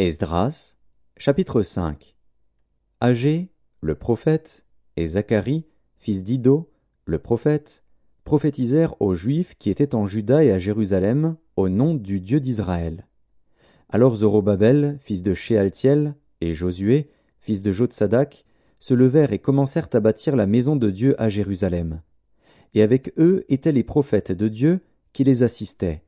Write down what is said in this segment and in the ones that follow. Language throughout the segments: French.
Esdras, chapitre 5. Agé, le prophète, et Zacharie, fils d'Iddo, le prophète, prophétisèrent aux Juifs qui étaient en Juda et à Jérusalem, au nom du Dieu d'Israël. Alors Zorobabel, fils de Shealtiel, et Josué, fils de Jotsadak, se levèrent et commencèrent à bâtir la maison de Dieu à Jérusalem. Et avec eux étaient les prophètes de Dieu qui les assistaient.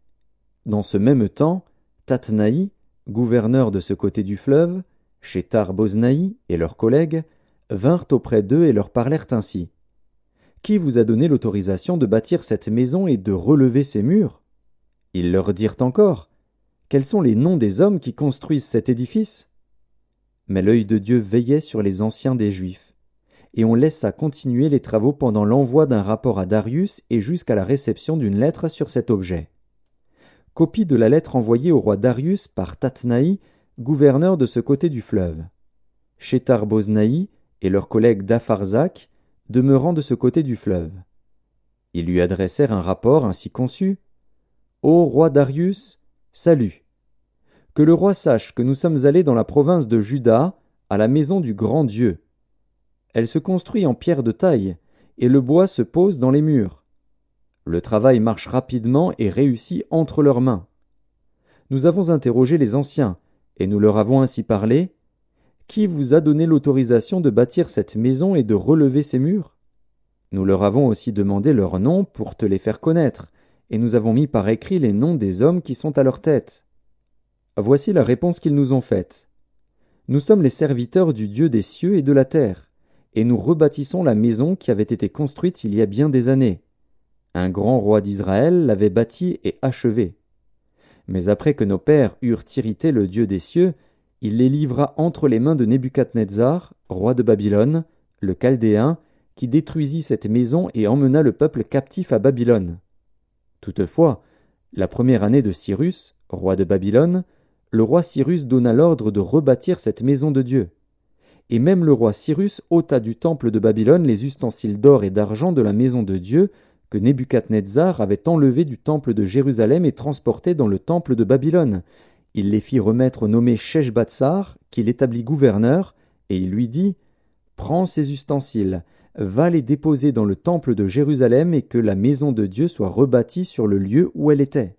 Dans ce même temps, Tatnaï, gouverneur de ce côté du fleuve, Shethar-Boznaï et leurs collègues, vinrent auprès d'eux et leur parlèrent ainsi. « Qui vous a donné l'autorisation de bâtir cette maison et de relever ses murs ?» Ils leur dirent encore, « Quels sont les noms des hommes qui construisent cet édifice ?» Mais l'œil de Dieu veillait sur les anciens des Juifs, et on laissa continuer les travaux pendant l'envoi d'un rapport à Darius et jusqu'à la réception d'une lettre sur cet objet. Copie de la lettre envoyée au roi Darius par Tatnaï, gouverneur de ce côté du fleuve. Shethar-Boznaï et leurs collègues d'Apharzak, demeurant de ce côté du fleuve. Ils lui adressèrent un rapport ainsi conçu. « Ô roi Darius, salut. Que le roi sache que nous sommes allés dans la province de Juda, à la maison du grand Dieu. Elle se construit en pierre de taille, et le bois se pose dans les murs. Le travail marche rapidement et réussit entre leurs mains. Nous avons interrogé les anciens, et nous leur avons ainsi parlé. Qui vous a donné l'autorisation de bâtir cette maison et de relever ses murs ? Nous leur avons aussi demandé leurs noms pour te les faire connaître, et nous avons mis par écrit les noms des hommes qui sont à leur tête. Voici la réponse qu'ils nous ont faite. Nous sommes les serviteurs du Dieu des cieux et de la terre, et nous rebâtissons la maison qui avait été construite il y a bien des années. Un grand roi d'Israël l'avait bâtie et achevée. Mais après que nos pères eurent irrité le Dieu des cieux, il les livra entre les mains de Nebuchadnezzar, roi de Babylone, le Chaldéen, qui détruisit cette maison et emmena le peuple captif à Babylone. Toutefois, la première année de Cyrus, roi de Babylone, le roi Cyrus donna l'ordre de rebâtir cette maison de Dieu. Et même le roi Cyrus ôta du temple de Babylone les ustensiles d'or et d'argent de la maison de Dieu que Nebuchadnezzar avait enlevés du temple de Jérusalem et transportés dans le temple de Babylone. Il les fit remettre au nommé Sheshbatsar, qu'il établit gouverneur, et il lui dit « Prends ces ustensiles, va les déposer dans le temple de Jérusalem et que la maison de Dieu soit rebâtie sur le lieu où elle était. »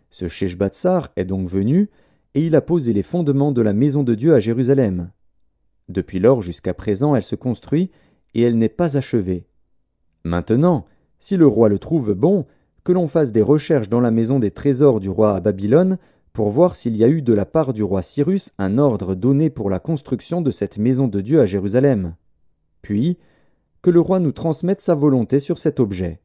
Ce Sheshbatsar est donc venu, et il a posé les fondements de la maison de Dieu à Jérusalem. Depuis lors jusqu'à présent elle se construit, et elle n'est pas achevée. Maintenant, si le roi le trouve bon, que l'on fasse des recherches dans la maison des trésors du roi à Babylone, pour voir s'il y a eu de la part du roi Cyrus un ordre donné pour la construction de cette maison de Dieu à Jérusalem. Puis, que le roi nous transmette sa volonté sur cet objet.